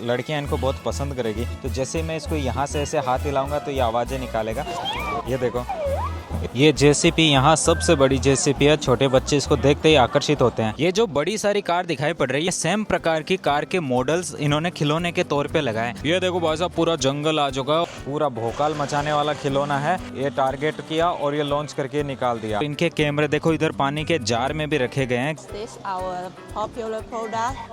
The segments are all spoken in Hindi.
लड़कियां इनको बहुत पसंद करेगी। तो जैसे मैं इसको यहाँ से ऐसे हाथ हिलाऊंगा तो ये आवाज़ें निकालेगा। ये देखो, ये जेसीपी यहाँ सबसे बड़ी जेसीपी है। छोटे बच्चे इसको देखते ही आकर्षित होते हैं। ये जो बड़ी सारी कार दिखाई पड़ रही है, सेम प्रकार की कार के मॉडल्स इन्होंने खिलौने के तौर पे लगाए। ये देखो भाई साहब, पूरा जंगल आ चुका, पूरा भोकाल मचाने वाला खिलौना है। ये टारगेट किया और ये लॉन्च करके निकाल दिया। इनके कैमरे देखो, इधर पानी के जार में भी रखे गए हैं।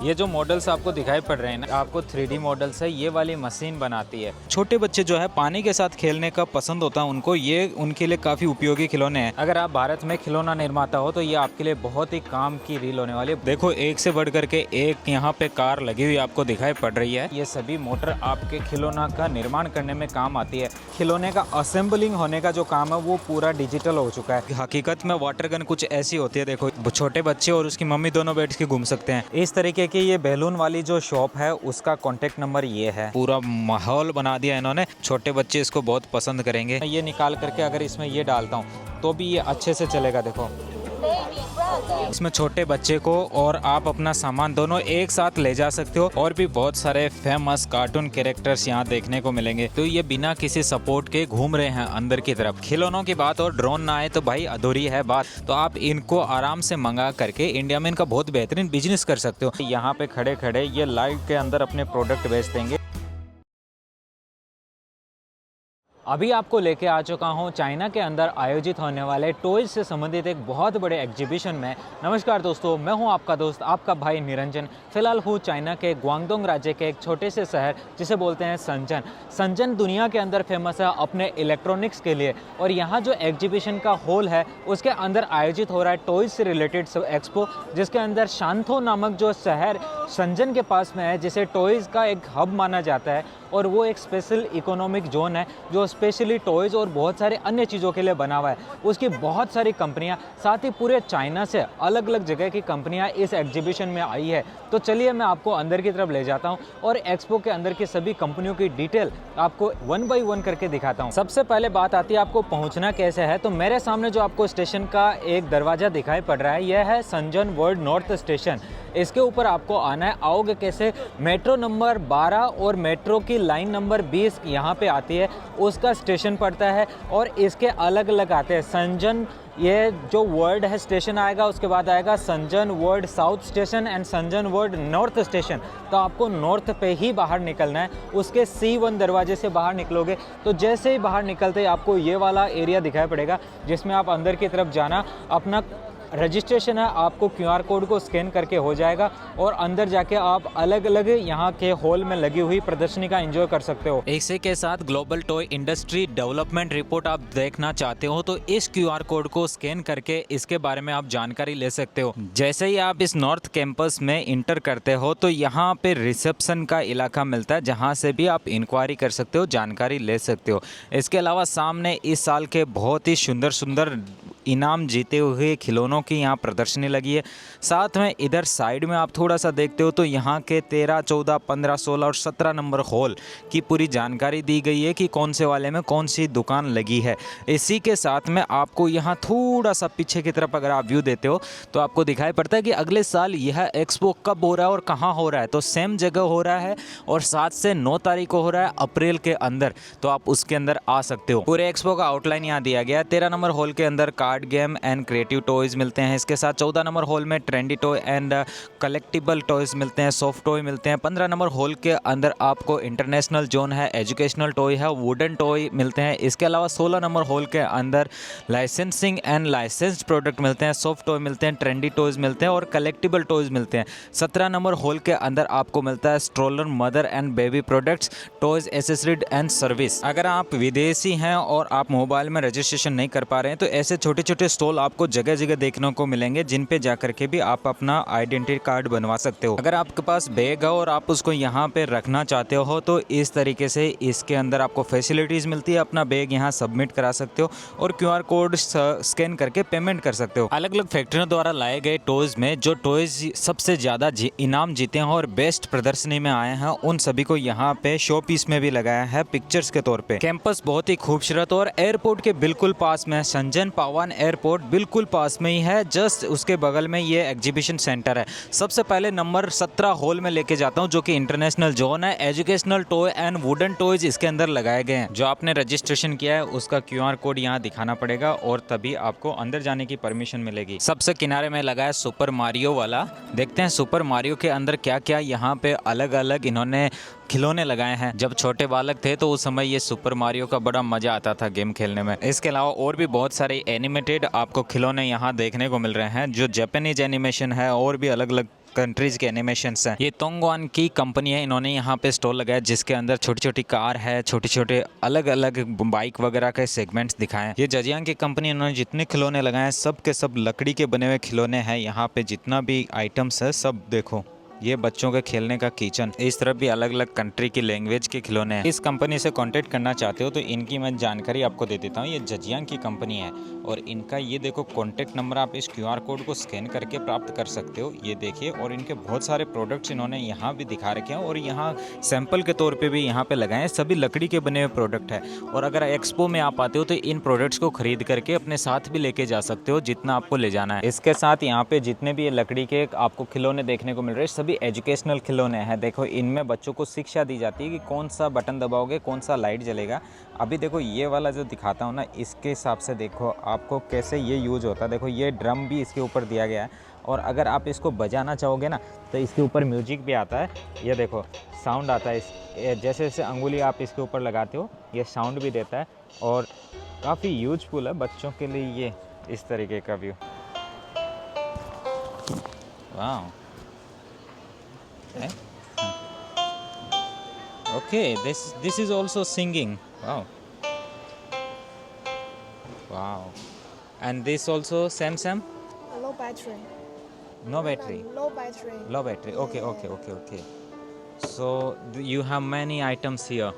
ये जो मॉडल्स आपको दिखाई पड़ रहे हैं ना, आपको 3D मॉडल्स है, ये वाली मशीन बनाती है। छोटे बच्चे जो है पानी के साथ खेलने का पसंद होता है उनको, ये उनके लिए काफी उपयोगी खिलौने हैं। अगर आप भारत में खिलौना निर्माता हो तो ये आपके लिए बहुत ही काम की रील होने वाली है। देखो, एक से बढ़ करके एक यहाँ पे कार लगी हुई आपको दिखाई पड़ रही है। ये सभी मोटर आपके खिलौना का निर्माण करने में काम आती है। खिलौने का असेंबलिंग होने का जो काम है वो पूरा डिजिटल हो चुका है। हकीकत में वाटर गन कुछ ऐसी होती है। देखो, छोटे बच्चे और उसकी मम्मी दोनों बैठ के घूम सकते हैं। इस तरीके की ये बैलून वाली जो शॉप है उसका कॉन्टेक्ट नंबर ये है। पूरा माहौल बना दिया इन्होंने, छोटे बच्चे इसको बहुत पसंद करेंगे। ये निकाल करके अगर इसमें ये डालता हूँ तो भी ये अच्छे से चलेगा। देखो, इसमें छोटे बच्चे को और आप अपना सामान दोनों एक साथ ले जा सकते हो। और भी बहुत सारे फेमस कार्टून कैरेक्टर्स यहाँ देखने को मिलेंगे। तो ये बिना किसी सपोर्ट के घूम रहे हैं अंदर की तरफ। खिलौनों की बात और ड्रोन ना आए तो भाई अधूरी है बात। तो आप इनको आराम से मंगा करके इंडिया में इनका बहुत बेहतरीन बिजनेस कर सकते हो। यहाँ पे खड़े खड़े ये लाइव के अंदर अपने प्रोडक्ट बेच देंगे। अभी आपको लेके आ चुका हूँ चाइना के अंदर आयोजित होने वाले टॉयज से संबंधित एक बहुत बड़े एग्जीबिशन में। नमस्कार दोस्तों, मैं हूँ आपका दोस्त, आपका भाई निरंजन। फिलहाल हूँ चाइना के ग्वांगडोंग राज्य के एक छोटे से शहर जिसे बोलते हैं शंजन। शंजन दुनिया के अंदर फेमस है अपने इलेक्ट्रॉनिक्स के लिए। और यहाँ जो एग्जीबिशन का हॉल है उसके अंदर आयोजित हो रहा है टॉयज से रिलेटेड एक्सपो, जिसके अंदर शांथो नामक जो शहर शंजन के पास में है, जिसे टॉयज का एक हब माना जाता है। और वो एक स्पेशल इकोनॉमिक जोन है जो स्पेशली टॉयज़ और बहुत सारे अन्य चीज़ों के लिए बना हुआ है। उसकी बहुत सारी कंपनियां, साथ ही पूरे चाइना से अलग अलग जगह की कंपनियां इस एग्जीबिशन में आई है। तो चलिए मैं आपको अंदर की तरफ ले जाता हूं और एक्सपो के अंदर की सभी कंपनियों की डिटेल आपको 1 बाय 1 करके दिखाता हूं। सबसे पहले बात आती है आपको पहुंचना कैसे है। तो मेरे सामने जो आपको स्टेशन का एक दरवाज़ा दिखाई पड़ रहा है, यह है शंजन वर्ल्ड नॉर्थ स्टेशन। इसके ऊपर आपको आना है। आओगे कैसे? मेट्रो नंबर 12 और मेट्रो की लाइन नंबर 20 यहाँ पे आती है, उसका स्टेशन पड़ता है। और इसके अलग अलग आते हैं। शंजन ये जो वर्ड है स्टेशन आएगा, उसके बाद आएगा Schengen world south station and Schengen world north station. तो आपको नॉर्थ पे ही बाहर निकलना है। उसके C1 दरवाजे से बाहर निकलोगे तो जैसे ही बाहर निकलते ही आपको ये वाला एरिया दिखाई पड़ेगा, जिसमें आप अंदर की तरफ जाना, अपना रजिस्ट्रेशन है, आपको QR कोड को स्कैन करके हो जाएगा। और अंदर जाके आप अलग अलग यहाँ के हॉल में लगी हुई प्रदर्शनी का एंजॉय कर सकते हो। इसी के साथ global toy industry development report आप देखना चाहते हो तो इस QR कोड को स्कैन करके इसके बारे में आप जानकारी ले सकते हो। जैसे ही आप इस नॉर्थ कैंपस में इंटर करते हो तो यहाँ पे रिसेप्शन का इलाका मिलता है, जहाँ से भी आप इंक्वायरी कर सकते हो, जानकारी ले सकते हो। इसके अलावा सामने इस साल के बहुत ही सुंदर सुंदर इनाम जीते हुए खिलौनों की यहाँ प्रदर्शनी लगी है। साथ में इधर साइड में आप थोड़ा सा देखते हो तो यहाँ के 13, 14, 15, 16 और 17 नंबर हॉल की पूरी जानकारी दी गई है कि कौन से वाले में कौन सी दुकान लगी है। इसी के साथ में आपको यहाँ थोड़ा सा पीछे की तरफ अगर आप व्यू देते हो तो आपको दिखाई पड़ता है कि अगले साल यह एक्सपो कब हो रहा है और कहाँ हो रहा है। तो सेम जगह हो रहा है और 7 से 9 तारीख को हो रहा है अप्रैल के अंदर। तो आप उसके अंदर आ सकते हो। पूरे एक्सपो का आउटलाइन यहाँ दिया गया है। 13 नंबर हॉल के अंदर card game and creative toys मिलते हैं। इसके साथ 14 नंबर हॉल में trendy toy and collectible toys मिलते हैं, सॉफ्ट टॉय मिलते हैं। 15 नंबर हॉल के अंदर आपको इंटरनेशनल जोन है, एजुकेशनल टॉय है, वुडन टॉय मिलते हैं। इसके अलावा 16 नंबर हॉल के अंदर लाइसेंसिंग एंड लाइसेंस्ड प्रोडक्ट मिलते हैं, सॉफ्ट टॉय मिलते हैं, ट्रेंडी टॉयज मिलते हैं और कलेक्टिबल टॉयज मिलते हैं। 17 नंबर हॉल के अंदर आपको मिलता है stroller, mother and baby products, toys, accessories and service. अगर आप विदेशी हैं और आप मोबाइल में रजिस्ट्रेशन नहीं कर पा रहे हैं तो ऐसे छोटे छोटे स्टॉल आपको जगह जगह देखने को मिलेंगे, जिन पे जाकर के भी आप अपना आइडेंटिटी कार्ड बनवा सकते हो। अगर आपके पास बैग है और आप उसको यहाँ पे रखना चाहते हो तो इस तरीके से इसके अंदर आपको फैसिलिटीज मिलती है। अपना बैग यहाँ सबमिट करा सकते हो और QR कोड स्कैन करके पेमेंट कर सकते हो। अलग अलग फैक्ट्रियों द्वारा लाए गए टॉयज में जो टॉयज सबसे ज्यादा इनाम जीते हैं और बेस्ट प्रदर्शनी में आए हैं, उन सभी को यहाँ पे शो पीस में भी लगाया है पिक्चर्स के तौर पे। कैंपस बहुत ही खूबसूरत और एयरपोर्ट के बिल्कुल पास में शंजन पावन एयरपोर्ट बिल्कुल पास में ही है, जस्ट उसके बगल में ये एग्जीबिशन सेंटर है। सबसे पहले नंबर 17 हॉल में लेके जाता हूँ, जो कि इंटरनेशनल जोन है। Educational toy and wooden toys इसके अंदर लगाए गए हैं। जो आपने रजिस्ट्रेशन किया है उसका QR कोड यहाँ दिखाना पड़ेगा और तभी आपको अंदर जाने की परमिशन मिलेगी। सबसे किनारे में लगा है सुपर मारियो वाला। देखते हैं सुपर मारियो के अंदर क्या क्या यहाँ पे अलग अलग इन्होंने खिलौने लगाए हैं। जब छोटे बालक थे तो उस समय ये सुपर मारियो का बड़ा मजा आता था गेम खेलने में। इसके अलावा और भी बहुत सारे एनिमेटेड आपको खिलौने यहाँ देखने को मिल रहे हैं, जो जापानीज एनिमेशन है और भी अलग अलग कंट्रीज के एनिमेशंस हैं। ये तोंगवान की कंपनी है, इन्होंने यहाँ पे स्टॉल लगाया जिसके अंदर छोटी छोटी कार है, छोटे छोटे अलग अलग बाइक वगैरह के सेगमेंट्स दिखाए हैं। ये जजियांग की कंपनी, इन्होंने जितने खिलौने लगाए हैं सब के सब लकड़ी के बने हुए खिलौने हैं। यहाँ पे जितना भी आइटम्स है सब देखो, ये बच्चों के खेलने का किचन, इस तरफ भी अलग अलग कंट्री की लैंग्वेज के खिलौने हैं। इस कंपनी से कांटेक्ट करना चाहते हो तो इनकी मैं जानकारी आपको दे देता हूँ। ये जजियांग की कंपनी है और इनका ये देखो कांटेक्ट नंबर, आप इस QR कोड को स्कैन करके प्राप्त कर सकते हो। ये देखिए, और इनके बहुत सारे प्रोडक्ट्स इन्होंने यहाँ भी दिखा रखे हैं और यहाँ सैंपल के तौर पर भी यहाँ पे लगाए हैं। सभी लकड़ी के बने हुए प्रोडक्ट है और अगर एक्सपो में आप आते हो तो इन प्रोडक्ट्स को खरीद करके अपने साथ भी लेके जा सकते हो जितना आपको ले जाना है। इसके साथ यहाँ पे जितने भी लकड़ी के आपको खिलौने देखने को मिल रहे हैं सभी एजुकेशनल खिलौने हैं। देखो, इनमें बच्चों को शिक्षा दी जाती है कि कौन सा बटन दबाओगे कौन सा लाइट जलेगा। अभी देखो ये वाला जो दिखाता हूँ ना, इसके हिसाब से देखो आपको कैसे ये यूज होता है। देखो ये ड्रम भी इसके ऊपर दिया गया है और अगर आप इसको बजाना चाहोगे ना तो इसके ऊपर म्यूजिक भी आता है। ये देखो साउंड आता है, जैसे जैसे अंगुली आप इसके ऊपर लगाते हो ये साउंड भी देता है और काफ़ी यूजफुल है बच्चों के लिए ये इस तरीके का व्यू। वाह, okay, this is also singing. Wow. And this also same Low battery. no battery. Low battery. Low battery. Okay. So you have many items here.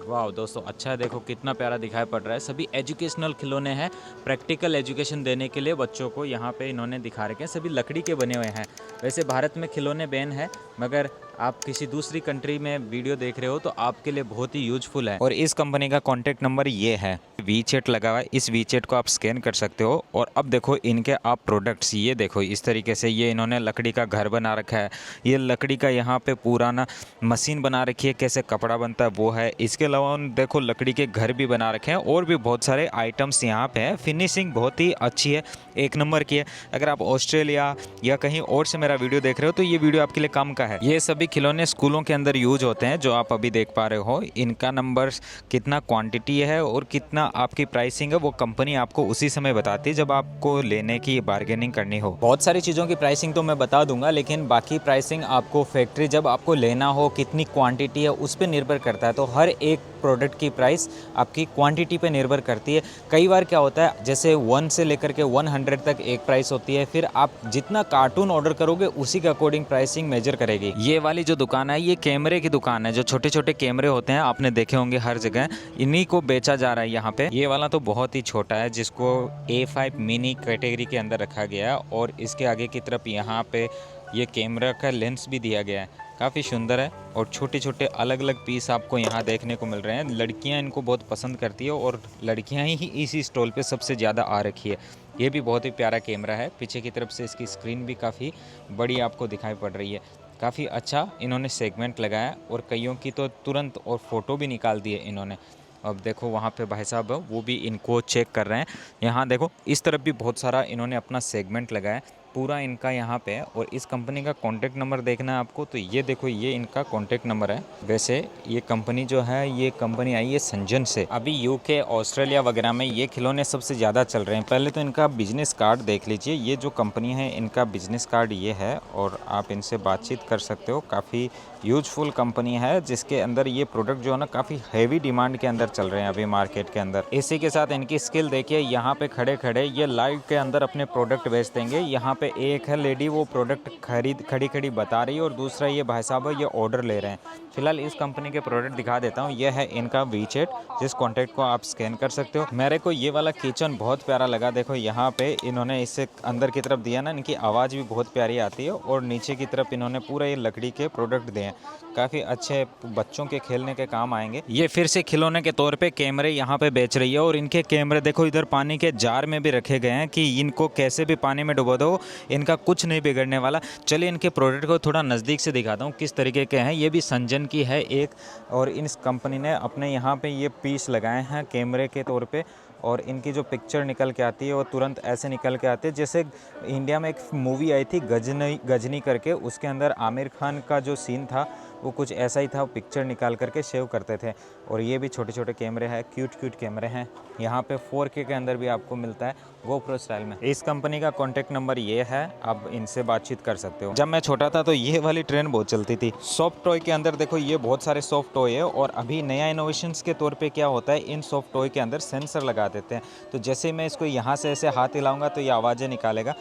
वाह दोस्तों, अच्छा है, देखो कितना प्यारा दिखाई पड़ रहा है। सभी एजुकेशनल खिलौने हैं, प्रैक्टिकल एजुकेशन देने के लिए बच्चों को यहाँ पे इन्होंने दिखा रखे हैं। सभी लकड़ी के बने हुए हैं। वैसे भारत में खिलौने बैन है, मगर आप किसी दूसरी कंट्री में वीडियो देख रहे हो तो आपके लिए बहुत ही यूजफुल है। और इस कंपनी का कॉन्टैक्ट नंबर ये है, वीचैट लगा हुआ है, इस वीचैट को आप स्कैन कर सकते हो। और अब देखो इनके आप प्रोडक्ट्स, ये देखो इस तरीके से ये इन्होंने लकड़ी का घर बना रखा है। ये लकड़ी का यहाँ पे पुराना मशीन बना रखी है, कैसे कपड़ा बनता है वो है। इसके अलावा देखो लकड़ी के घर भी बना रखे हैं और भी बहुत सारे आइटम्स यहाँ पे है। फिनिशिंग बहुत ही अच्छी है, एक नंबर की है। अगर आप ऑस्ट्रेलिया या कहीं और से मेरा वीडियो देख रहे हो तो ये वीडियो आपके लिए काम का है। ये सभी खिलौने स्कूलों के अंदर यूज होते हैं, जो आप अभी देख पा रहे हो। इनका नंबर, कितना क्वांटिटी है और कितना आपकी प्राइसिंग है वो कंपनी आपको उसी समय बताती है जब आपको लेने की बार्गेनिंग करनी हो। बहुत सारी चीज़ों की प्राइसिंग तो मैं बता दूंगा, लेकिन बाकी प्राइसिंग आपको फैक्ट्री जब आपको लेना हो, कितनी क्वांटिटी है उस पर निर्भर करता है। तो हर एक प्रोडक्ट की प्राइस आपकी क्वांटिटी पे निर्भर करती है। कई बार क्या होता है, जैसे 1 से लेकर के 100 तक एक प्राइस होती है, फिर आप जितना कार्टून ऑर्डर करोगे उसी के अकॉर्डिंग प्राइसिंग मेजर करेगी। ये वाली जो दुकान है ये कैमरे की दुकान है, जो छोटे छोटे कैमरे होते हैं आपने देखे होंगे हर जगह, इन्हीं को बेचा जा रहा है यहाँ पे। ये वाला तो बहुत ही छोटा है, जिसको A5 मिनी कैटेगरी के अंदर रखा गया है और इसके आगे की तरफ यहाँ पे ये कैमरा का लेंस भी दिया गया है, काफ़ी सुंदर है। और छोटे छोटे अलग अलग पीस आपको यहाँ देखने को मिल रहे हैं। लड़कियाँ इनको बहुत पसंद करती है और लड़कियाँ ही इसी स्टॉल पे सबसे ज़्यादा आ रखी है। ये भी बहुत ही प्यारा कैमरा है, पीछे की तरफ से इसकी स्क्रीन भी काफ़ी बड़ी आपको दिखाई पड़ रही है। काफ़ी अच्छा इन्होंने सेगमेंट लगाया और कईयों की तो तुरंत और फ़ोटो भी निकाल दी है इन्होंने। अब देखो वहाँ पे भाई साहब वो भी इनको चेक कर रहे हैं। यहाँ देखो इस तरफ भी बहुत सारा इन्होंने अपना सेगमेंट लगाया, पूरा इनका यहाँ पे है। और इस कंपनी का कॉन्टैक्ट नंबर देखना है आपको तो ये देखो, ये इनका कॉन्टैक्ट नंबर है। वैसे ये कंपनी जो है, ये कंपनी आई है संजन से। अभी UK, ऑस्ट्रेलिया वगैरह में ये खिलौने सबसे ज़्यादा चल रहे हैं। पहले तो इनका बिजनेस कार्ड देख लीजिए। ये जो कंपनी है इनका बिजनेस कार्ड ये है और आप इनसे बातचीत कर सकते हो। काफ़ी यूजफुल कंपनी है, जिसके अंदर ये प्रोडक्ट जो है ना काफ़ी हैवी डिमांड के अंदर चल रहे हैं अभी मार्केट के अंदर। इसी के साथ इनकी स्किल देखिए, यहाँ पे खड़े खड़े ये लाइव के अंदर अपने प्रोडक्ट बेच देंगे। यहाँ पे एक है लेडी, वो प्रोडक्ट खड़ी खड़ी बता रही है और दूसरा ये भाई साहब ये ऑर्डर ले रहे हैं। फिलहाल इस कंपनी के प्रोडक्ट दिखा देता हूँ। ये है इनका वीचैट, जिस कॉन्टैक्ट को आप स्कैन कर सकते हो। मेरे को ये वाला किचन बहुत प्यारा लगा। देखो यहाँ पे इन्होंने इससे अंदर की तरफ दिया ना, इनकी आवाज़ भी बहुत प्यारी आती है। और नीचे की तरफ इन्होंने पूरा ये लकड़ी के प्रोडक्ट दिए हैं, काफ़ी अच्छे, बच्चों के खेलने के काम आएंगे। ये फिर से खिलौने के तौर पे कैमरे यहाँ पे बेच रही है। और इनके कैमरे देखो इधर पानी के जार में भी रखे गए हैं कि इनको कैसे भी पानी में डुबो दो, इनका कुछ नहीं बिगड़ने वाला। चलिए इनके प्रोडक्ट को थोड़ा नज़दीक से दिखाता हूँ किस तरीके के हैं। ये भी संजन की है एक, और इस कंपनी ने अपने यहाँ पे ये पीस लगाए हैं कैमरे के तौर पे। और इनकी जो पिक्चर निकल के आती है वो तुरंत ऐसे निकल के आती है, जैसे इंडिया में एक मूवी आई थी गजनी करके, उसके अंदर आमिर खान का जो सीन था वो कुछ ऐसा ही था। वो पिक्चर निकाल करके सेव करते थे। और ये भी छोटे छोटे कैमरे हैं, क्यूट कैमरे हैं। यहाँ पे 4K के अंदर भी आपको मिलता है GoPro स्टाइल में। इस कंपनी का कॉन्टैक्ट नंबर ये है, आप इनसे बातचीत कर सकते हो। जब मैं छोटा था तो ये वाली ट्रेन बहुत चलती थी। सॉफ्ट टॉय के अंदर देखो ये बहुत सारे सॉफ्ट टॉय है। और अभी नया इनोवेशंस के तौर पे क्या होता है, इन सॉफ्ट टॉय के अंदर सेंसर लगा देते हैं। तो जैसे मैं इसको यहाँ से ऐसे हाथ हिलाऊंगा तो ये आवाज़ें निकालेगा।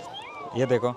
ये देखो,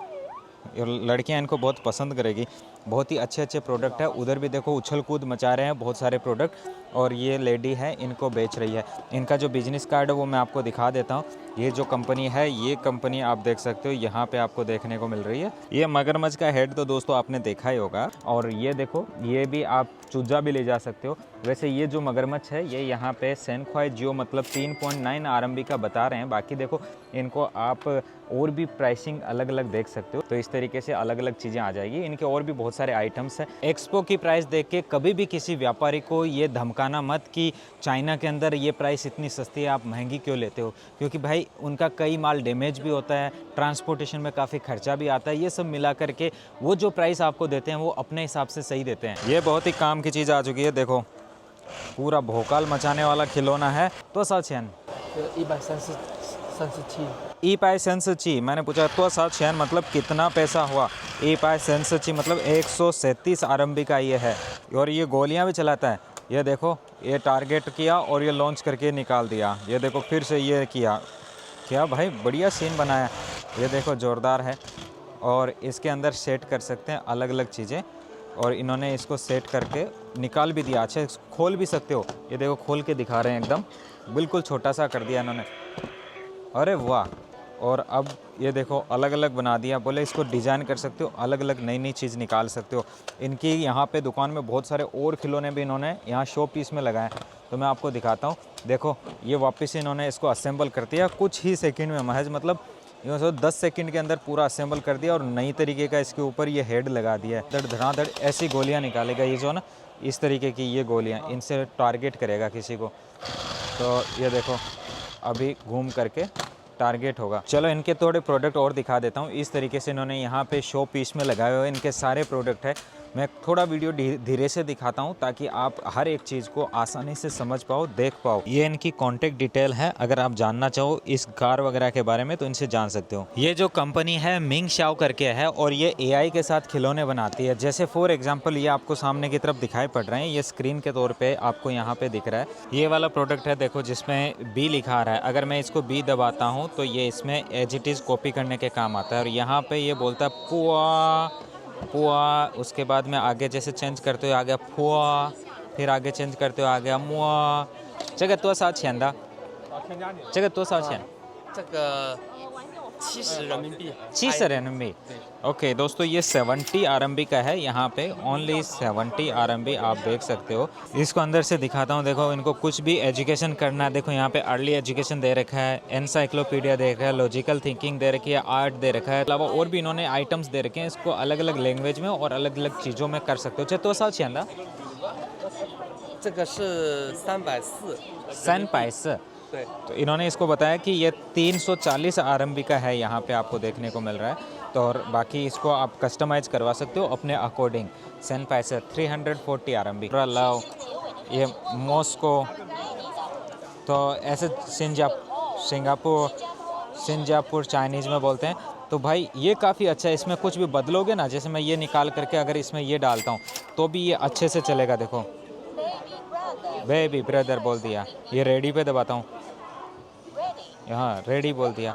ये लड़कियाँ इनको बहुत पसंद करेगी। बहुत ही अच्छे अच्छे प्रोडक्ट है। उधर भी देखो उछल कूद मचा रहे हैं बहुत सारे प्रोडक्ट। और ये लेडी है, इनको बेच रही है। इनका जो बिजनेस कार्ड है वो मैं आपको दिखा देता हूँ। ये जो कंपनी है, ये कंपनी आप देख सकते हो यहाँ पे आपको देखने को मिल रही है। ये मगरमच्छ का हेड तो दोस्तों आपने देखा ही होगा। और ये देखो, ये भी आप चूजा भी ले जा सकते हो। वैसे ये जो मगरमच्छ है ये यहाँ पे सेनख्वाई जियो मतलब 3.9 RMB का बता रहे हैं। बाकी देखो इनको आप और भी प्राइसिंग अलग अलग देख सकते हो। तो इस तरीके से अलग अलग चीज़ें आ जाएगी। इनके और भी बहुत सारे आइटम्स हैं। एक्सपो की प्राइस देख के कभी भी किसी व्यापारी को ये धमकाना मत कि चाइना के अंदर ये प्राइस इतनी सस्ती है, आप महंगी क्यों लेते हो। क्योंकि भाई उनका कई माल डैमेज भी होता है, ट्रांसपोर्टेशन में काफ़ी खर्चा भी आता है। ये सब मिला करके वो जो प्राइस आपको देते हैं वो अपने हिसाब से सही देते हैं। ये बहुत ही काम की चीज़ आ चुकी है। देखो पूरा भोकाल मचाने वाला खिलौना है। तो साचेन 137 मैंने पूछा तो साचेन मतलब कितना पैसा हुआ। 137 मतलब 137 RMB का ये है। और ये गोलियां भी चलाता है। ये देखो, ये टारगेट किया और ये लॉन्च करके निकाल दिया। ये देखो फिर से ये किया। क्या भाई बढ़िया सीन बनाया। ये देखो ज़ोरदार है। और इसके अंदर सेट कर सकते हैं अलग अलग चीज़ें। और इन्होंने इसको सेट करके निकाल भी दिया। अच्छा खोल भी सकते हो। ये देखो खोल के दिखा रहे हैं, एकदम बिल्कुल छोटा सा कर दिया इन्होंने। अरे वाह। और अब ये देखो अलग अलग बना दिया। बोले इसको डिज़ाइन कर सकते हो, अलग अलग नई नई चीज़ निकाल सकते हो। इनकी यहाँ पे दुकान में बहुत सारे और खिलौने भी इन्होंने यहाँ शो पीस में लगाए। तो मैं आपको दिखाता हूँ। देखो ये वापस इन्होंने इसको असेंबल कर दिया कुछ ही सेकंड में, महज मतलब यूँ सो 10 सेकंड के अंदर पूरा असेंबल कर दिया। और नई तरीके का इसके ऊपर ये हेड लगा दिया है। धड़ाधड़ ऐसी गोलियाँ निकालेगा ये जो ना, इस तरीके की ये गोलियाँ, इनसे टारगेट करेगा किसी को। तो ये देखो अभी घूम करके टारगेट होगा। चलो इनके थोड़े प्रोडक्ट और दिखा देता हूँ। इस तरीके से इन्होंने यहाँ पे शो पीस में लगाए हुए इनके सारे प्रोडक्ट है। मैं थोड़ा वीडियो धीरे से दिखाता हूँ ताकि आप हर एक चीज़ को आसानी से समझ पाओ, देख पाओ। ये इनकी कॉन्टैक्ट डिटेल है। अगर आप जानना चाहो इस कार वगैरह के बारे में तो इनसे जान सकते हो। ये जो कंपनी है मिंग शाओ करके है और ये AI के साथ खिलौने बनाती है। जैसे फॉर एग्जाम्पल ये आपको सामने की तरफ दिखाई पड़ रहे हैं, ये स्क्रीन के तौर पर आपको यहाँ पे दिख रहा है। ये वाला प्रोडक्ट है देखो जिसमें B लिखा आ रहा है। अगर मैं इसको B दबाता हूँ तो ये इसमें एज इट इज़ कॉपी करने के काम आता है। और यहाँ पर ये बोलता है पुआ पुआ। उसके बाद में आगे जैसे चेंज करते हो आ गया फुआ, फिर आगे चेंज करते हो आ गया मुआ। 这个多少钱的？这个多少钱？这个70人民币。 70 RMB। ओके दोस्तों ये 70 RMB का है। यहाँ पे ओनली 70 RMB आप देख सकते हो। इसको अंदर से दिखाता हूँ। देखो इनको कुछ भी एजुकेशन करना है, देखो यहाँ पे अर्ली एजुकेशन दे रखा है, एनसाइक्लोपीडिया दे रखा है, लॉजिकल थिंकिंग दे रखी है, आर्ट दे रखा है। अलावा और भी इन्होंने आइटम्स दे रखे हैं। इसको अलग अलग लैंग्वेज में और अलग अलग चीज़ों में कर सकते हो। चाहे तो साल छिंदा 这个是340。 340।对， तो इन्होंने इसको बताया कि ये 340 RMB का है, यहाँ पे आपको देखने को मिल रहा है। तो और बाकी इसको आप कस्टमाइज़ करवा सकते हो अपने अकॉर्डिंग। 340 RMB। लाओ ये मॉस्को, तो ऐसे सिंगापुर चाइनीज़ में बोलते हैं। तो भाई ये काफ़ी अच्छा है। इसमें कुछ भी बदलोगे ना, जैसे मैं ये निकाल करके अगर इसमें ये डालता हूँ तो भी ये अच्छे से चलेगा। देखो बेबी ब्रदर बोल दिया। ये रेडी पे दबाता हूँ, यहाँ रेडी बोल दिया।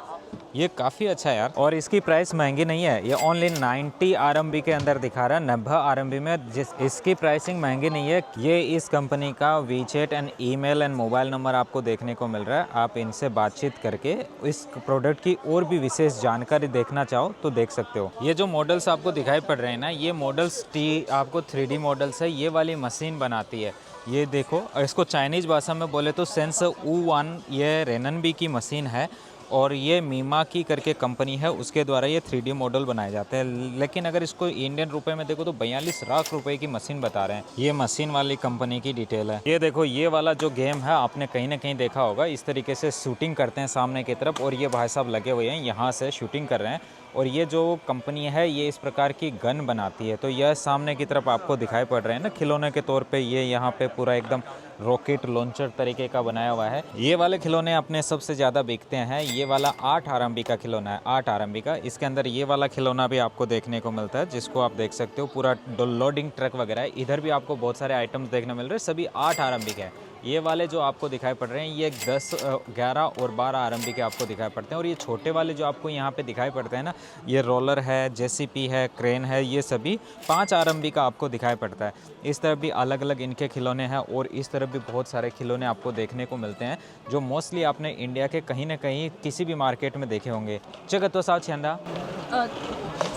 ये काफ़ी अच्छा है यार, और इसकी प्राइस महंगी नहीं है। ये ओनली 90 RMB के अंदर दिखा रहा है, 90 RMB में। जिस इसकी प्राइसिंग महंगी नहीं है। ये इस कंपनी का WeChat and email and mobile number आपको देखने को मिल रहा है। आप इनसे बातचीत करके इस प्रोडक्ट की और भी विशेष जानकारी देखना चाहो तो देख सकते हो। ये जो मॉडल्स आपको दिखाई पड़ रहे हैं ना, ये मॉडल्स आपको 3D मॉडल्स है। ये वाली मशीन बनाती है। ये देखो, इसको चाइनीज़ भाषा में बोले तो सेंस U1, ये रेननबी की मशीन है और ये मीमा की करके कंपनी है, उसके द्वारा ये 3D मॉडल बनाए जाते हैं। लेकिन अगर इसको इंडियन रुपए में देखो तो 42 लाख रुपए की मशीन बता रहे हैं। ये मशीन वाली कंपनी की डिटेल है। ये देखो, ये वाला जो गेम है आपने कहीं ना कहीं देखा होगा। इस तरीके से शूटिंग करते हैं सामने की तरफ, और ये भाई साहब लगे हुए हैं यहाँ से शूटिंग कर रहे हैं। और ये जो कंपनी है ये इस प्रकार की गन बनाती है। तो यह सामने की तरफ आपको दिखाई पड़ रहे हैं ना खिलौने के तौर पे, ये यहाँ पे पूरा एकदम रॉकेट लॉन्चर तरीके का बनाया हुआ है। ये वाले खिलौने अपने सबसे ज़्यादा बिकते हैं। ये वाला 8 RMB का खिलौना है, 8 RMB का। इसके अंदर ये वाला खिलौना भी आपको देखने को मिलता है, जिसको आप देख सकते हो। पूरा लोडिंग ट्रक वगैरह है। इधर भी आपको बहुत सारे आइटम्स देखने मिल रहे हैं, सभी 8 RMB के हैं। ये वाले जो आपको दिखाई पड़ रहे हैं ये 10, 11 और 12 RMB के आपको दिखाई पड़ते हैं। और ये छोटे वाले जो आपको यहाँ पे दिखाई पड़ते हैं ना, ये रोलर है, JCB है, क्रेन है, ये सभी 5 RMB का आपको दिखाई पड़ता है। इस तरफ भी अलग अलग इनके खिलौने हैं, और इस तरफ भी बहुत सारे खिलौने आपको देखने को मिलते हैं, जो मोस्टली आपने इंडिया के कहीं ना कहीं किसी भी मार्केट में देखे होंगे। 这个多少钱的？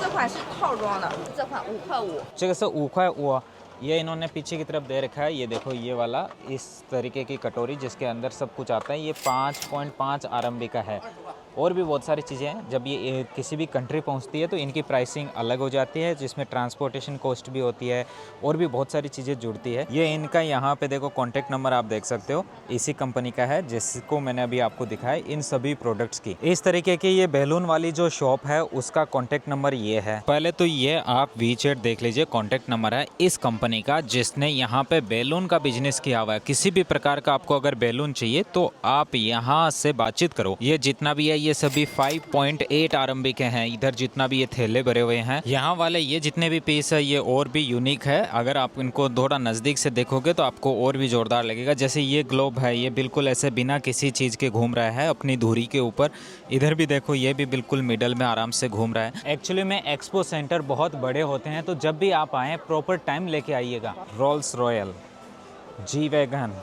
这款是套装的，这款5.5块5。这个是5.5块5。ये इन्होंने पीछे की तरफ दे रखा है। ये देखो, ये वाला इस तरीके की कटोरी जिसके अंदर सब कुछ आता है, ये 5.5 RMB का है। और भी बहुत सारी चीज़ें हैं। जब ये किसी भी कंट्री पहुंचती है तो इनकी प्राइसिंग अलग हो जाती है, जिसमें ट्रांसपोर्टेशन कॉस्ट भी होती है और भी बहुत सारी चीज़ें जुड़ती है। ये इनका यहाँ पे देखो कॉन्टैक्ट नंबर आप देख सकते हो, इसी कंपनी का है जिसको मैंने अभी आपको दिखाया इन सभी प्रोडक्ट्स की। इस तरीके की ये बैलून वाली जो शॉप है उसका कॉन्टैक्ट नंबर ये है। पहले तो ये आप वीचैट देख लीजिए, कॉन्टैक्ट नंबर है इस कंपनी का जिसने यहाँ पे बैलून का बिजनेस किया हुआ है। किसी भी प्रकार का आपको अगर बैलून चाहिए तो आप यहाँ से बातचीत करो। ये जितना भी है ये सभी 5.8 RMB के हैं। इधर जितना भी ये थैले भरे हुए हैं, यहाँ वाले ये जितने भी पीस है ये और भी यूनिक है। अगर आप इनको थोड़ा नज़दीक से देखोगे तो आपको और भी जोरदार लगेगा। जैसे ये ग्लोब है, ये बिल्कुल ऐसे बिना किसी चीज़ के घूम रहा है अपनी धुरी के ऊपर। इधर भी देखो, ये भी बिल्कुल मिडल में आराम से घूम रहा है। एक्चुअली में एक्सपो सेंटर बहुत बड़े होते हैं, तो जब भी आप आएँ प्रॉपर टाइम लेके आइएगा। Rolls Royal, G wagon,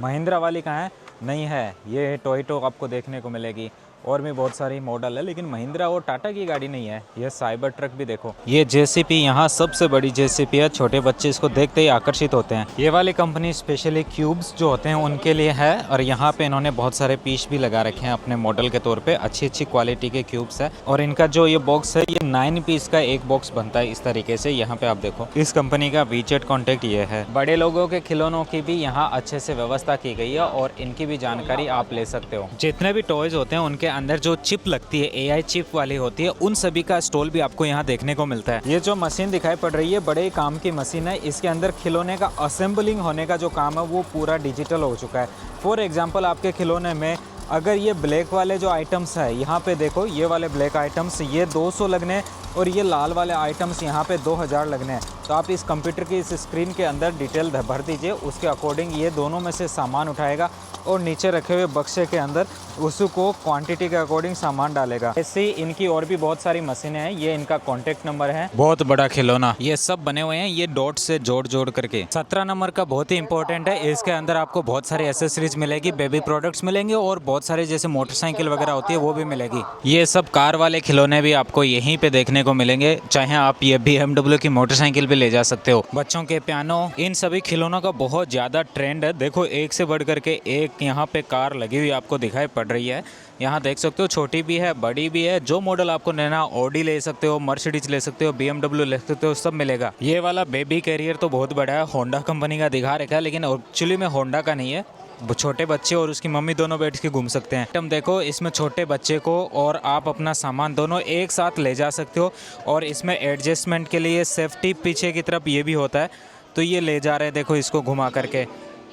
Mahindra वाली कहाँ है? नहीं है। ये टोयोटो आपको देखने को मिलेगी, और भी बहुत सारी मॉडल है, लेकिन महिंद्रा और टाटा की गाड़ी नहीं है। ये साइबर ट्रक भी देखो। ये JCB यहाँ सबसे बड़ी JCB है। छोटे बच्चे इसको देखते ही आकर्षित होते हैं। ये वाली कंपनी स्पेशली क्यूब्स जो होते हैं उनके लिए है, और यहाँ पे इन्होंने बहुत सारे पीस भी लगा रखे हैं अपने मॉडल के तौर पे। अच्छी अच्छी क्वालिटी के क्यूब्स है, और इनका जो ये बॉक्स है ये 9 पीस का एक बॉक्स बनता है इस तरीके से। यहाँ पे आप देखो, इस कंपनी का वीचैट कॉन्टैक्ट ये है। बड़े लोगों के खिलौनों की भी यहाँ अच्छे से व्यवस्था की गई है, और इनकी भी जानकारी आप ले सकते हो। जितने भी टॉयज होते हैं उनके अंदर जो चिप लगती है, AI चिप वाली होती है, उन सभी का स्टॉल भी आपको यहाँ देखने को मिलता है। ये जो मशीन दिखाई पड़ रही है बड़े काम की मशीन है। इसके अंदर खिलौने का असेंबलिंग होने का जो काम है वो पूरा डिजिटल हो चुका है। फॉर एग्जांपल, आपके खिलौने में अगर ये ब्लैक वाले जो आइटम्स है, यहाँ पे देखो, ये वाले ब्लैक आइटम्स ये 200 लगने, और ये लाल वाले आइटम्स यहाँ पे 2000 लगने हैं। तो आप इस कंप्यूटर की इस स्क्रीन के अंदर डिटेल भर दीजिए, उसके अकॉर्डिंग ये दोनों में से सामान उठाएगा और नीचे रखे हुए बक्से के अंदर उसको क्वांटिटी के अकॉर्डिंग सामान डालेगा। ऐसे इनकी और भी बहुत सारी मशीनें हैं। ये इनका कॉन्टैक्ट नंबर है। बहुत बड़ा खिलौना, ये सब बने हुए हैं ये डॉट से जोड़ करके। 17 नंबर का बहुत ही इंपॉर्टेंट है। इसके अंदर आपको बहुत सारी एसेसरीज मिलेगी, बेबी प्रोडक्ट्स मिलेंगे, और बहुत सारे जैसे मोटरसाइकिल वगैरह होती है वो भी मिलेगी। ये सब कार वाले खिलौने भी आपको यहीं पे देखने को मिलेंगे। चाहे आप ये BMW की मोटरसाइकिल भी ले जा सकते हो। बच्चों के पियानो, इन सभी खिलौनों का बहुत ज़्यादा ट्रेंड है। देखो, एक से बढ़ करके एक यहाँ पे कार लगी हुई आपको दिखाई पड़ रही है। यहाँ देख सकते हो, छोटी भी है, बड़ी भी है। जो मॉडल आपको लेना, ऑडी ले सकते हो, मर्सिडीज ले सकते हो, BMW ले सकते हो, सब मिलेगा। ये वाला बेबी कैरियर तो बहुत बड़ा है, होंडा कंपनी का दिखा रखा है, लेकिन एक्चुअली में होंडा का नहीं है। छोटे बच्चे और उसकी मम्मी दोनों बैठ के घूम सकते हैं। तुम देखो, इसमें छोटे बच्चे को और आप अपना सामान दोनों एक साथ ले जा सकते हो, और इसमें एडजस्टमेंट के लिए सेफ्टी पीछे की तरफ ये भी होता है। तो ये ले जा रहे हैं, देखो इसको घुमा करके।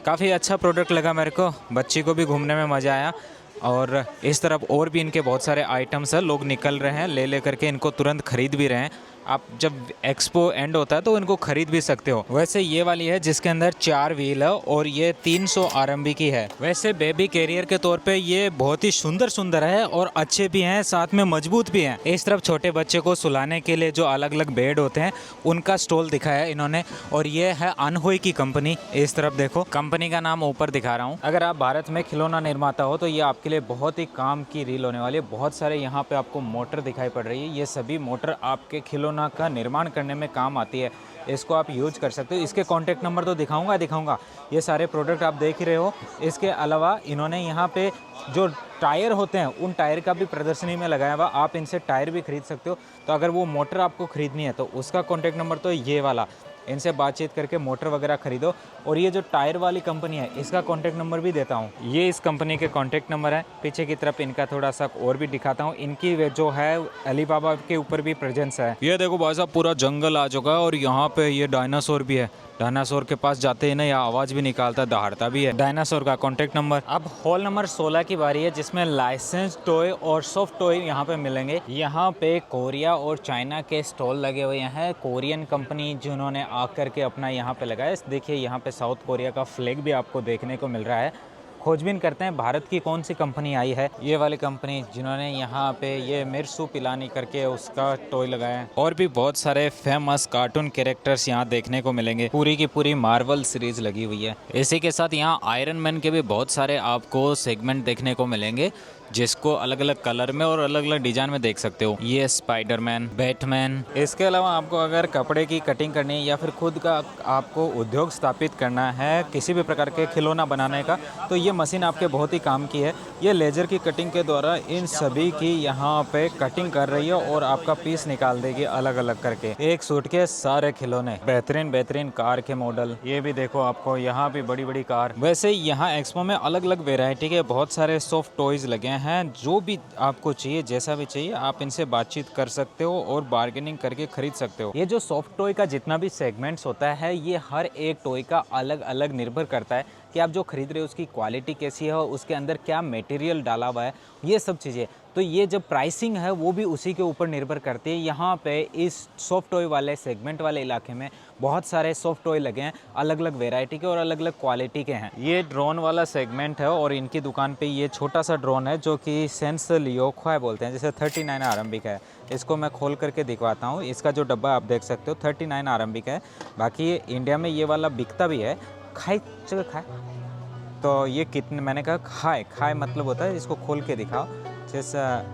काफ़ी अच्छा प्रोडक्ट लगा मेरे को, बच्ची को भी घूमने में मज़ा आया। और इस तरफ और भी इनके बहुत सारे आइटम्स हैं, लोग निकल रहे हैं ले करके, इनको तुरंत खरीद भी रहे हैं। आप जब एक्सपो एंड होता है तो इनको खरीद भी सकते हो। वैसे ये वाली है जिसके अंदर 4 व्हील है और ये 300 RMB की है। वैसे बेबी कैरियर के तौर पे ये बहुत ही सुंदर है और अच्छे भी हैं, साथ में मजबूत भी हैं। इस तरफ छोटे बच्चे को सुलाने के लिए जो अलग अलग बेड होते हैं उनका स्टॉल दिखाया है इन्होंने। और ये है अनहोई की कंपनी। इस तरफ देखो, कंपनी का नाम ऊपर दिखा रहा हूँ। अगर आप भारत में खिलौना निर्माता हो तो ये आपके लिए बहुत ही काम की रील होने वाली है। बहुत सारे यहाँ पे आपको मोटर दिखाई पड़ रही है। ये सभी मोटर आपके खिलौना का निर्माण करने में काम आती है। इसको आप यूज कर सकते हो। इसके कॉन्टैक्ट नंबर तो दिखाऊंगा। ये सारे प्रोडक्ट आप देख ही रहे हो। इसके अलावा इन्होंने यहाँ पे जो टायर होते हैं उन टायर का भी प्रदर्शनी में लगाया हुआ। आप इनसे टायर भी खरीद सकते हो। तो अगर वो मोटर आपको खरीदनी है तो उसका कॉन्टैक्ट नंबर तो ये वाला, इनसे बातचीत करके मोटर वगैरह खरीदो। और ये जो टायर वाली कंपनी है इसका कॉन्टैक्ट नंबर भी देता हूँ। ये इस कंपनी के कॉन्टैक्ट नंबर है। पीछे की तरफ इनका थोड़ा सा और भी दिखाता हूँ। इनकी जो है अलीबाबा के ऊपर भी प्रेजेंस है। ये देखो भाई साहब, पूरा जंगल आ चुका है और यहाँ पे ये डायनासोर भी है। डायनासोर के पास जाते ही ना यह आवाज़ भी निकालता, दहाड़ता भी है। डायनासोर का कॉन्टैक्ट नंबर। अब हॉल नंबर 16 की बारी है जिसमें लाइसेंस टॉय और सॉफ्ट टॉय यहाँ पे मिलेंगे। यहाँ पे कोरिया और चाइना के स्टॉल लगे हुए हैं। कोरियन कंपनी जिन्होंने आकर के अपना यहाँ पे लगाया। देखिए यहाँ पे साउथ कोरिया का फ्लैग भी आपको देखने को मिल रहा है। खोजबीन करते हैं भारत की कौन सी कंपनी आई है। ये वाली कंपनी जिन्होंने यहाँ पे ये मिर्सू पिलानी करके उसका टॉय लगाया है। और भी बहुत सारे फेमस कार्टून कैरेक्टर्स यहाँ देखने को मिलेंगे। पूरी की पूरी मार्वल सीरीज लगी हुई है। इसी के साथ यहाँ आयरन मैन के भी बहुत सारे आपको सेगमेंट देखने को मिलेंगे, जिसको अलग अलग कलर में और अलग अलग डिजाइन में देख सकते हो। ये स्पाइडरमैन, बैटमैन। इसके अलावा आपको अगर कपड़े की कटिंग करनी है या फिर खुद का आपको उद्योग स्थापित करना है किसी भी प्रकार के खिलौना बनाने का, तो ये मशीन आपके बहुत ही काम की है। ये लेजर की कटिंग के द्वारा इन सभी की यहाँ पे कटिंग कर रही है और आपका पीस निकाल देगी अलग अलग करके। एक सूट के सारे खिलौने, बेहतरीन कार के मॉडल। ये भी देखो, आपको यहाँ भी बड़ी कार। वैसे यहाँ एक्सपो में अलग अलग वेराइटी के बहुत सारे सॉफ्ट टॉयज लगे हैं। जो भी आपको चाहिए, जैसा भी चाहिए, आप इनसे बातचीत कर सकते हो और बार्गेनिंग करके खरीद सकते हो। ये जो सॉफ्ट टॉय का जितना भी सेगमेंट्स होता है, ये हर एक टॉय का अलग अलग निर्भर करता है कि आप जो खरीद रहे हो उसकी क्वालिटी कैसी है और उसके अंदर क्या मटेरियल डाला हुआ है, ये सब चीज़ें। तो ये जब प्राइसिंग है वो भी उसी के ऊपर निर्भर करती है। यहाँ पे इस सॉफ्ट टॉय वाले सेगमेंट वाले इलाके में बहुत सारे सॉफ्ट टॉय लगे हैं, अलग अलग वेराइटी के और अलग अलग क्वालिटी के हैं। ये ड्रोन वाला सेगमेंट है और इनकी दुकान पे ये छोटा सा ड्रोन है जो कि सेंस लियोख्वाई बोलते हैं, जैसे 39 RMB का है। इसको मैं खोल करके दिखवाता हूँ। इसका जो डब्बा आप देख सकते हो 39 RMB का है। बाकी इंडिया में ये वाला बिकता भी है। खाए तो ये कितने, मैंने कहा खाए मतलब होता है इसको खोल के दिखाओ। जैसा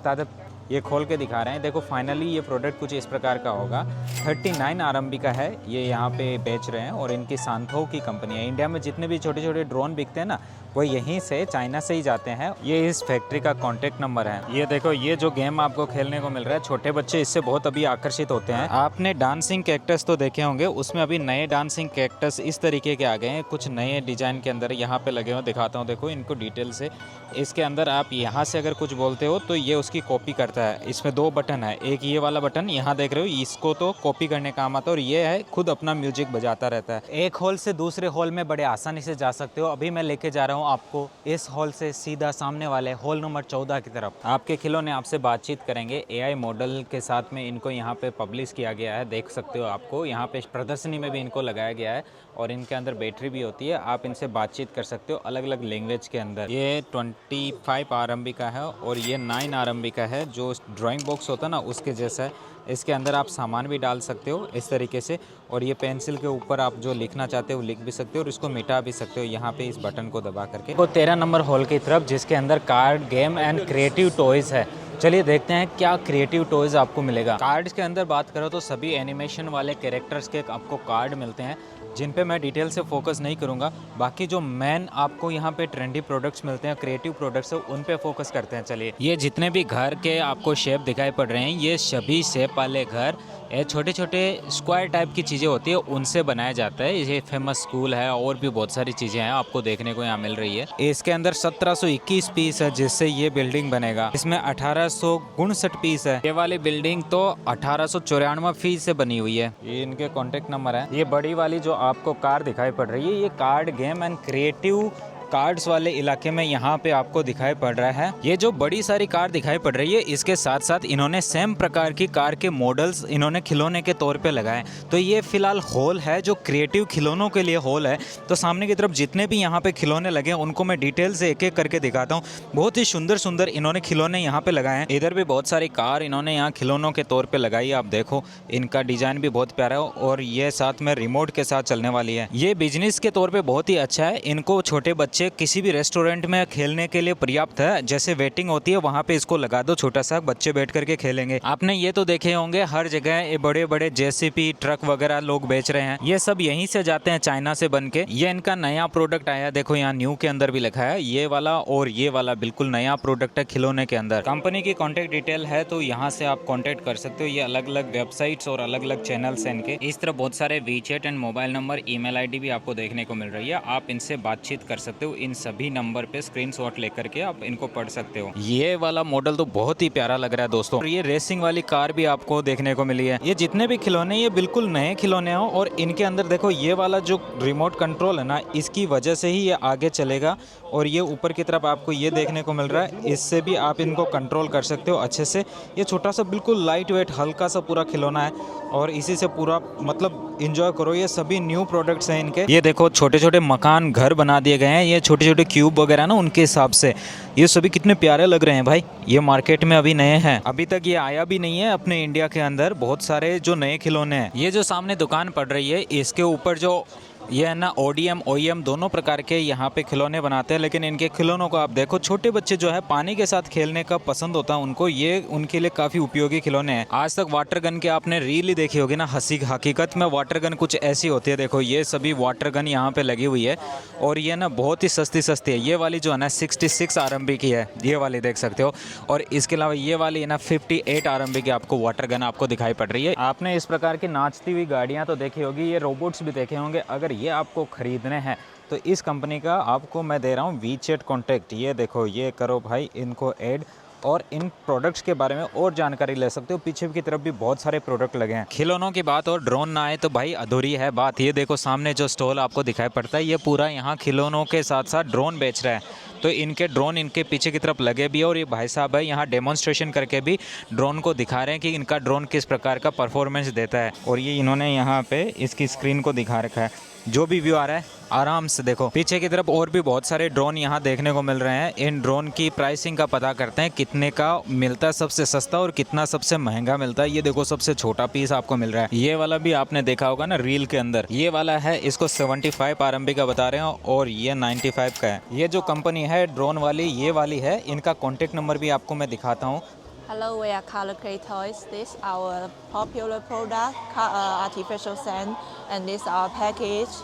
दादा ये खोल के दिखा रहे हैं। देखो फाइनली ये प्रोडक्ट कुछ इस प्रकार का होगा। 39 RMB का है। ये यहाँ पे बेच रहे हैं और इनकी सांथो की कंपनी है। इंडिया में जितने भी छोटे छोटे ड्रोन बिकते हैं ना, वो यहीं से, चाइना से ही जाते हैं। ये इस फैक्ट्री का कॉन्टैक्ट नंबर है। ये देखो, ये जो गेम आपको खेलने को मिल रहा है, छोटे बच्चे इससे बहुत अभी आकर्षित होते हैं। आपने डांसिंग कैक्टस तो देखे होंगे, उसमें अभी नए डांसिंग कैक्टस इस तरीके के आ गए हैं, कुछ नए डिजाइन के अंदर यहाँ पे लगे हुए। दिखाता हूँ, देखो इनको डिटेल से। इसके अंदर आप यहाँ से अगर कुछ बोलते हो तो ये उसकी कॉपी करता है। इसमें 2 बटन है, एक ये वाला बटन यहाँ देख रहे हो, इसको तो कॉपी करने काम आता है और ये है खुद अपना म्यूजिक बजाता रहता है। एक हॉल से दूसरे हॉल में बड़े आसानी से जा सकते हो। अभी मैं लेके जा रहा हूँ आपको इस हॉल से सीधा सामने वाले हॉल नंबर 14 की तरफ। आपके खिलौने आपसे बातचीत करेंगे। AI मॉडल के साथ में इनको यहाँ पे पब्लिश किया गया है, देख सकते हो। आपको यहाँ पे प्रदर्शनी में भी इनको लगाया गया है और इनके अंदर बैटरी भी होती है। आप इनसे बातचीत कर सकते हो अलग अलग लैंग्वेज के अंदर। ये 25 RMB का है और ये 9 RMB का है, जो ड्राइंग बॉक्स होता है ना उसके जैसा है। इसके अंदर आप सामान भी डाल सकते हो इस तरीके से, और ये पेंसिल के ऊपर आप जो लिखना चाहते हो लिख भी सकते हो और इसको मिटा भी सकते हो यहाँ पे इस बटन को दबा करके। वो 13 नंबर हॉल की तरफ, जिसके अंदर card game and creative toys है। चलिए देखते हैं क्या क्रिएटिव टॉयज़ आपको मिलेगा। कार्ड्स के अंदर बात करो तो सभी एनिमेशन वाले कैरेक्टर्स के आपको कार्ड मिलते हैं, जिन पे मैं डिटेल से फोकस नहीं करूंगा। बाकी जो मेन आपको यहाँ पे ट्रेंडी प्रोडक्ट्स मिलते हैं, क्रिएटिव प्रोडक्ट्स है, उन पे फोकस करते हैं। चलिए, ये जितने भी घर के आपको शेप दिखाई पड़ रहे हैं, ये सभी शेप वाले घर, ये छोटे छोटे स्क्वायर टाइप की चीज़ें होती है, उनसे बनाया जाता है। ये फेमस स्कूल है और भी बहुत सारी चीज़ें हैं आपको देखने को यहाँ मिल रही है। इसके अंदर 1721 पीस है जिससे ये बिल्डिंग बनेगा। इसमें 1859 पीस है। ये वाली बिल्डिंग तो 1894 फीस से बनी हुई है। ये इनके कॉन्टेक्ट नंबर है। ये बड़ी वाली जो आपको कार दिखाई पड़ रही है, ये card game and creative cards वाले इलाके में यहाँ पे आपको दिखाई पड़ रहा है। ये जो बड़ी सारी कार दिखाई पड़ रही है, इसके साथ साथ इन्होंने सेम प्रकार की कार के मॉडल्स इन्होंने खिलौने के तौर पे लगाए। तो ये फिलहाल हॉल है जो क्रिएटिव खिलौनों के लिए हॉल है। तो सामने की तरफ जितने भी यहाँ पे खिलौने लगे हैं उनको मैं डिटेल से एक एक करके दिखाता हूँ। बहुत ही सुंदर सुंदर इन्होंने खिलौने यहाँ पे लगाए हैं। इधर भी बहुत सारी कार इन्होंने यहाँ खिलौनों के तौर पे लगाई है। आप देखो इनका डिजाइन भी बहुत प्यारा है और ये साथ में रिमोट के साथ चलने वाली है। ये बिजनेस के तौर पे बहुत ही अच्छा है। इनको छोटे बच्चे किसी भी रेस्टोरेंट में खेलने के लिए पर्याप्त है। जैसे वेटिंग होती है वहाँ पे इसको लगा दो, छोटा सा बच्चे बैठ करके खेलेंगे। आपने ये तो देखे होंगे हर जगह ये बड़े बड़े जेसीपी ट्रक वगैरह लोग बेच रहे हैं। ये सब यहीं से जाते हैं चाइना से बन के। ये इनका नया प्रोडक्ट आया, देखो यहाँ न्यू के अंदर भी लिखा है। ये वाला और ये वाला बिल्कुल नया प्रोडक्ट है खिलौने के अंदर। कंपनी की कॉन्टेक्ट डिटेल है तो यहाँ से आप कॉन्टेक्ट कर सकते हो। ये अलग अलग वेबसाइट्स और अलग अलग चैनल्स हैं इनके। इस तरह बहुत सारे WeChat and mobile number, email ID भी आपको देखने को मिल रही है। आप इनसे बातचीत कर सकते हो। इन सभी नंबर पे स्क्रीनशॉट लेकर के आप इनको पढ़ सकते हो। ये वाला मॉडल तो बहुत ही प्यारा लग रहा है दोस्तों। और ये रेसिंग वाली कार भी आपको देखने को मिली है। ये जितने भी खिलौने ये बिल्कुल नए खिलौने हैं और इनके अंदर देखो ये वाला जो रिमोट कंट्रोल है ना, इसकी वजह से ही ये आगे चलेगा। और ये ऊपर की तरफ आपको ये देखने को मिल रहा है, इससे भी आप इनको कंट्रोल कर सकते हो अच्छे से। ये छोटा सा बिल्कुल लाइट वेट हल्का सा पूरा खिलौना है और इसी से पूरा मतलब एंजॉय करो। ये सभी न्यू प्रोडक्ट्स हैं इनके। ये देखो छोटे छोटे मकान घर बना दिए गए हैं। ये छोटे छोटे क्यूब वगैरह ना उनके हिसाब से ये सभी कितने प्यारे लग रहे हैं भाई। ये मार्केट में अभी नए हैं, अभी तक ये आया भी नहीं है अपने इंडिया के अंदर। बहुत सारे जो नए खिलौने हैं। ये जो सामने दुकान पड़ रही है इसके ऊपर जो ये है ना ODM OEM दोनों प्रकार के यहाँ पे खिलौने बनाते हैं। लेकिन इनके खिलौनों को आप देखो, छोटे बच्चे जो है पानी के साथ खेलने का पसंद होता है उनको, ये उनके लिए काफ़ी उपयोगी खिलौने हैं। आज तक वाटर गन के आपने रील ही देखी होगी ना, हकीकत में वाटर गन कुछ ऐसी होती है। देखो ये सभी वाटर गन यहाँ पे लगी हुई है और ये ना बहुत ही सस्ती है। ये वाली जो है ना 66 RMB की है, ये वाली देख सकते हो। और इसके अलावा ये वाली है ना 58 RMB की आपको वाटर गन आपको दिखाई पड़ रही है। आपने इस प्रकार की नाचती हुई गाड़ियाँ तो देखी होगी, ये रोबोट्स भी देखे होंगे। अगर ये आपको खरीदने हैं तो इस कंपनी का आपको मैं दे रहा हूँ वीचैट कॉन्टैक्ट। ये देखो ये करो भाई इनको ऐड और इन प्रोडक्ट्स के बारे में और जानकारी ले सकते हो। पीछे की तरफ भी बहुत सारे प्रोडक्ट लगे हैं। खिलौनों की बात और ड्रोन ना आए तो भाई अधूरी है बात। ये देखो सामने जो स्टॉल आपको दिखाई पड़ता है, ये पूरा यहाँ खिलौनों के साथ साथ ड्रोन बेच रहा है। तो इनके ड्रोन इनके पीछे की तरफ लगे भी है और ये भाई साहब है यहाँ डेमोन्स्ट्रेशन करके भी ड्रोन को दिखा रहे हैं कि इनका ड्रोन किस प्रकार का परफॉर्मेंस देता है। और ये इन्होंने यहाँ पे इसकी स्क्रीन को दिखा रखा है। जो भी व्यू आ रहा है आराम से देखो। पीछे की तरफ और भी बहुत सारे ड्रोन यहाँ देखने को मिल रहे हैं। इन ड्रोन की प्राइसिंग का पता करते हैं, कितने का मिलता है सबसे सस्ता और कितना सबसे महंगा मिलता है। ये देखो सबसे छोटा पीस आपको मिल रहा है। ये वाला भी आपने देखा होगा ना रील के अंदर, ये वाला है, इसको 75 RMB का बता रहे हैं और ये 95 का है। ये जो कंपनी है ड्रोन वाली, ये वाली है, इनका कॉन्टेक्ट नंबर भी आपको मैं दिखाता हूँ। Hello, we are Color Clay Toys. This our popular product, artificial sand, and this our package.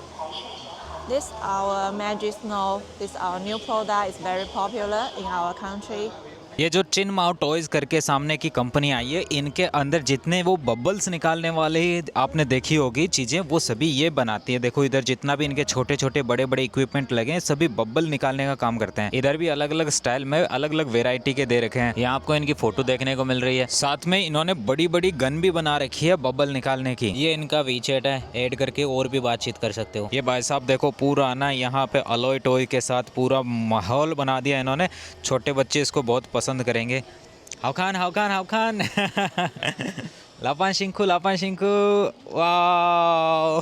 This our magic snow. This our new product is very popular in our country. ये जो चिन माओ टॉयज करके सामने की कंपनी आई है, इनके अंदर जितने वो बबल्स निकालने वाले आपने देखी होगी चीज़ें, वो सभी ये बनाती है। देखो इधर जितना भी इनके छोटे छोटे बड़े बड़े इक्विपमेंट लगे हैं, सभी बबल निकालने का काम करते हैं। इधर भी अलग अलग स्टाइल में अलग अलग वेराइटी के दे रखे हैं। यहाँ आपको इनकी फोटो देखने को मिल रही है। साथ में इन्होंने बड़ी बड़ी गन भी बना रखी है बबल निकालने की। ये इनका वीचैट है, ऐड करके और भी बातचीत कर सकते हो। ये भाई साहब देखो पूरा ना यहाँ पे अलॉय टॉय के साथ पूरा माहौल बना दिया इन्होंने। छोटे बच्चे इसको बहुत पसंद करेंगे। हाउखान हाउखान हाउखान लापान शिंकू वाह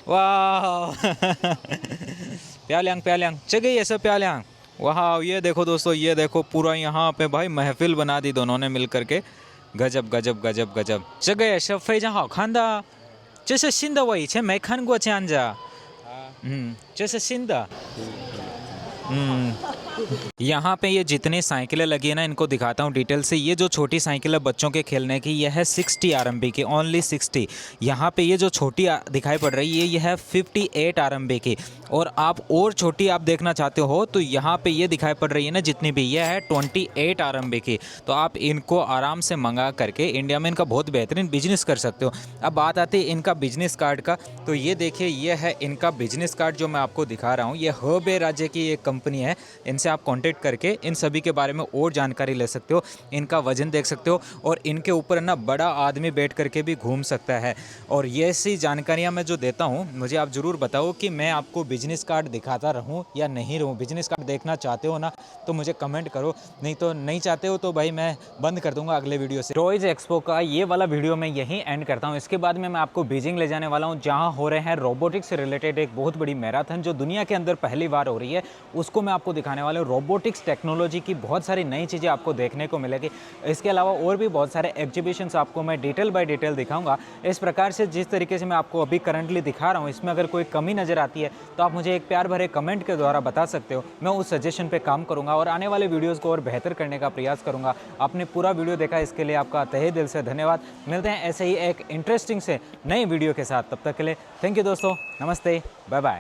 वाह प्यालियांग प्यालियांग चगे ये सब प्यालियांग वाह। ये देखो दोस्तों, ये देखो पूरा यहाँ पे भाई महफिल बना दी दोनों ने मिल करके। गजब गजब गजब गजब। चगे ये सब 非常好看的，这是新的，我以前没看过这样子。这是新的。यहाँ पे ये जितनी साइकिलें लगी है ना, इनको दिखाता हूँ डिटेल से। ये जो छोटी साइकिल है बच्चों के खेलने की, ये है 60 RMB की, ओनली 60। यहाँ पे ये जो छोटी दिखाई पड़ रही है ये है 58 RMB की। और आप और छोटी आप देखना चाहते हो तो यहाँ पे ये दिखाई पड़ रही है ना जितनी भी, ये है 28 RMB की। तो आप इनको आराम से मंगा करके इंडिया में इनका बहुत बेहतरीन बिजनेस कर सकते हो। अब बात आती है इनका बिजनेस कार्ड का, तो ये देखिए ये है इनका बिजनेस कार्ड जो मैं आपको दिखा रहा हूँ। ये हेबे राज्य की एक कंपनी है, इनसे इनसे आप कांटेक्ट करके इन सभी के बारे में और जानकारी ले सकते हो, इनका वजन देख सकते हो और इनके ऊपर ना बड़ा आदमी बैठ करके भी घूम सकता है। और ये सी जानकारियाँ मैं जो देता हूँ, मुझे आप ज़रूर बताओ कि मैं आपको बिजनेस कार्ड दिखाता रहूँ या नहीं रहूँ। बिजनेस कार्ड देखना चाहते हो ना तो मुझे कमेंट करो, नहीं तो नहीं चाहते हो तो भाई मैं बंद कर दूंगा अगले वीडियो से। टॉयज एक्सपो का ये वाला वीडियो मैं यहीं एंड करता हूँ। इसके बाद में मैं आपको बीजिंग ले जाने वाला हूँ, जहाँ हो रहे हैं रोबोटिक्स से रिलेटेड एक बहुत बड़ी मैराथन जो दुनिया के अंदर पहली बार हो रही है, उसको मैं आपको दिखाने वाला हूँ। रोबोटिक्स टेक्नोलॉजी की बहुत सारी नई चीज़ें आपको देखने को मिलेगी। इसके अलावा और भी बहुत सारे एग्जीबिशंस आपको मैं डिटेल बाय डिटेल दिखाऊंगा। इस प्रकार से जिस तरीके से मैं आपको अभी करंटली दिखा रहा हूँ, इसमें अगर कोई कमी नज़र आती है तो आप मुझे एक प्यार भरे कमेंट के द्वारा बता सकते हो। मैं उस सजेशन पे काम करूंगा और आने वाले वीडियोस को और बेहतर करने का प्रयास करूंगा। आपने पूरा वीडियो देखा, इसके लिए आपका तहे दिल से धन्यवाद। मिलते हैं ऐसे ही एक इंटरेस्टिंग से नई वीडियो के साथ, तब तक के लिए थैंक यू दोस्तों, नमस्ते, बाय बाय।